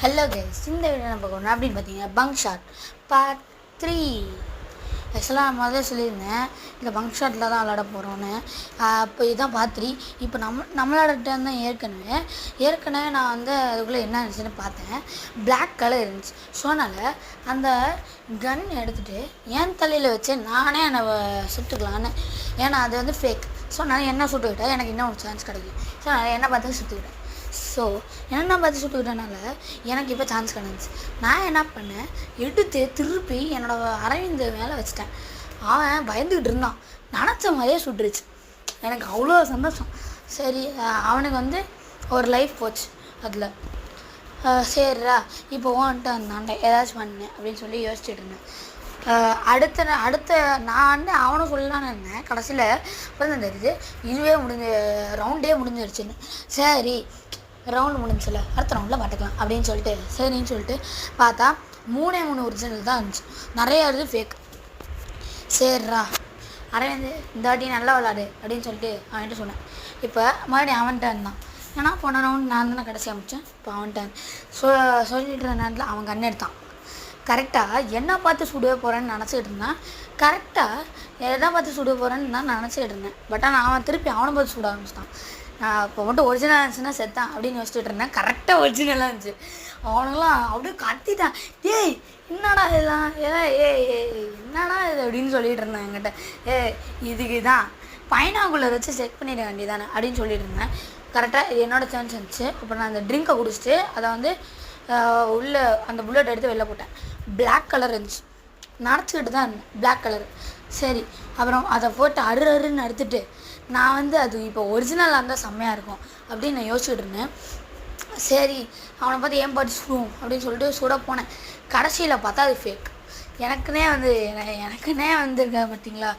Hello guys, இந்த video நம்ம பார்க்கணும் அப்படின்னு பார்த்தீங்கன்னா பங்க் ஷாட் பார்ட் 3. ஆக்சுவலாக நான் முதல்ல சொல்லியிருந்தேன் இந்த பங்க் ஷாட்டில் தான் விளாட போகிறோன்னு. இப்போ இதுதான் பார்ட் 3. இப்போ நம்மளோட டர்ன் தான். ஏற்கனவே நான் வந்து அதுக்குள்ளே என்ன இருந்துச்சுன்னு பார்த்தேன். பிளாக் கலர் இருந்துச்சு. ஸோ அதனால் அந்த கன் எடுத்துகிட்டு என் தலையில் வச்சு நானே என்னை சுட்டுக்கலான்னு. ஏன்னா அது வந்து ஃபேக். ஸோ நான் என்ன சுட்டுக்கிட்டேன், எனக்கு இன்னும் ஒரு சான்ஸ் கிடைக்கும். ஸோ நான் என்ன பார்த்து சுட்டுக்கிட்டேன். ஸோ என்ன பார்த்து சுட்டுக்கிட்டனால எனக்கு இப்போ சான்ஸ் கிடந்துச்சு. நான் என்ன பண்ணேன், எடுத்து திருப்பி என்னோடய அரவிந்த் மேலே வச்சுட்டேன். அவன் பயந்துக்கிட்டு இருந்தான். நினச்ச மாதிரியே சுட்டுருச்சு. எனக்கு அவ்வளோ சந்தோஷம். சரி, அவனுக்கு வந்து ஒரு லைஃப் போச்சு அதில். சரிடா, இப்போ ஓன்ட்டு வந்தான்டா ஏதாச்சும் பண்ணேன் அப்படின்னு சொல்லி யோசிச்சுட்டு இருந்தேன். அடுத்த நான் வந்து அவனை சொல்லலான்னு இருந்தேன். கடைசியில் அப்புறம் தெரியுது இதுவே ரவுண்டே முடிஞ்சிருச்சுன்னு. சரி, ரவுண்டு முடிஞ்சில்ல, அடுத்த ரவுண்டில் பார்த்துக்கலாம் அப்படின்னு சொல்லிட்டு சரின்னு சொல்லிட்டு பார்த்தா 3 ஒரிஜினல் தான் இருந்துச்சு. நிறையா இது ஃபேக். சரிடா அரவிந்த் இந்த வாட்டி நல்லா விளாடு அப்படின்னு சொல்லிட்டு அவன்கிட்ட சொன்னேன். இப்போ மறுபடியும் அவன்கிட்ட இருந்தான். ஏன்னா போன ரவுண்ட் நான் தானே கடைசி அமைச்சேன். இப்போ அவன்கிட்ட சொல்லிட்டு இருந்த நேரத்தில் அவன் கண் எடுத்தான். கரெக்டாக என்ன பார்த்து சுடுவே போகிறேன்னு நினச்சிக்கிட்டு இருந்தேன். கரெக்டாக எதை பார்த்து சுடுவே போகிறேன்னு நான் நினச்சிக்கிட்டு இருந்தேன். பட் ஆனால் அவன் திருப்பி அவனை பார்த்து சுட ஆரம்பிச்சிட்டான். இப்போ மட்டும் ஒரிஜினலாக இருந்துச்சுன்னா செத்தான் அப்படின்னு யோசிச்சுட்டு இருந்தேன். கரெக்டாக ஒரிஜினலாக இருந்துச்சு. அவனுங்களாம் அப்படியே கத்திட்டான், ஏய் என்னடா இதெல்லாம், என்னடா இது அப்படின்னு சொல்லிட்டு இருந்தேன் என்கிட்ட. இதுக்கு தான் பைனாக்குள்ளே வச்சு செக் பண்ணிட வேண்டியதானே அப்படின்னு சொல்லிட்டு இருந்தேன். கரெக்டாக என்னோடய சான்ஸ் இருந்துச்சு. அப்புறம் நான் அந்த ட்ரிங்கை குடிச்சிட்டு அதை வந்து உள்ளே அந்த புல்லட் எடுத்து வெளில போட்டேன். பிளாக் கலர் இருந்துச்சு. நினச்சிக்கிட்டு தான் இருந்தேன் பிளாக் கலர். சரி, அப்புறம் அதை போட்டு அருன்னு எடுத்துட்டு நான் வந்து அது இப்போ ஒரிஜினலாக இருந்தால் செம்மையாக இருக்கும் அப்படின்னு நான் யோசிச்சுட்டு இருந்தேன். சரி, அவனை பார்த்து ஏன் பாட்டு சுடுவோம் அப்படின்னு சொல்லிட்டு சுட போனேன். கடைசியில் பார்த்தா அது ஃபேக். எனக்குன்னே வந்துருக்க பார்த்தீங்களா.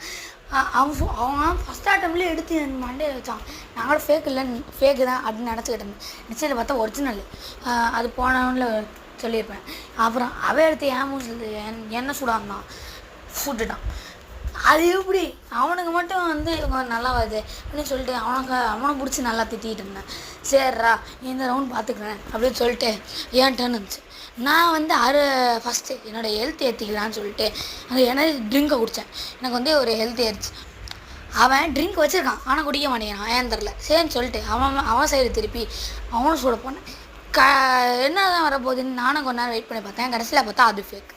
அவன் ஃபஸ்ட் அட்டம்லேயே எடுத்து என் மண்டையில் வச்சான். நாங்களும் ஃபேக்கு தான் அப்படின்னு நினச்சிக்கிட்டு இருந்தேன். நிச்சயம் பார்த்தா ஒரிஜினல். அது போனவன்ல சொல்லியிருப்பேன். அப்புறம் அவன் எடுத்து ஏன் மூஞ்சில் என்ன சுடாந்தான், சுட்டுட்டான். அது எப்படி அவனுக்கு மட்டும் வந்து நல்லா வருது அப்படின்னு சொல்லிட்டு அவனை பிடிச்சி நல்லா திட்டிகிட்டு இருந்தேன். சரிடா இந்த ரவுண்ட் பார்த்துக்கிறேன் அப்படின்னு சொல்லிட்டு ஏன் டர்ன் இருந்துச்சு. நான் வந்து ஃபஸ்ட்டு என்னோடய ஹெல்த் ஏற்றிக்கலான்னு சொல்லிட்டு அந்த எனர்ஜி ட்ரிங்கை குடித்தேன். எனக்கு வந்து ஒரு ஹெல்த் ஏறிச்சு. அவன் ட்ரிங்க் வச்சுருக்கான் ஆனால் குடிக்க மாட்டேங்கிறான், ஏன் தெரில. சரின்னு சொல்லிட்டு அவன் சைடு திருப்பி அவனும் சூட போனேன். என்ன தான் வரப்போகுதுன்னு நானும் கொஞ்ச நேரம் வெயிட் பண்ணி பார்த்தேன். கடைசியில் பார்த்தா அது ஃபேக்.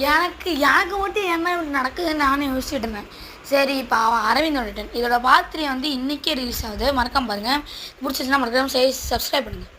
எனக்கு மட்டும் என்ன நடக்குதுன்னு நானே யோசிச்சுட்டு இருந்தேன். சரி, இப்போ அவன் அரவிந்தோட டன். இதோட பார்ட் 3 வந்து இன்றைக்கே ரிலீஸ் ஆகுது. மறக்காம பாருங்கள். பிடிச்சிச்சுன்னா மறக்காம சப்ஸ்கிரைப் பண்ணுங்கள்.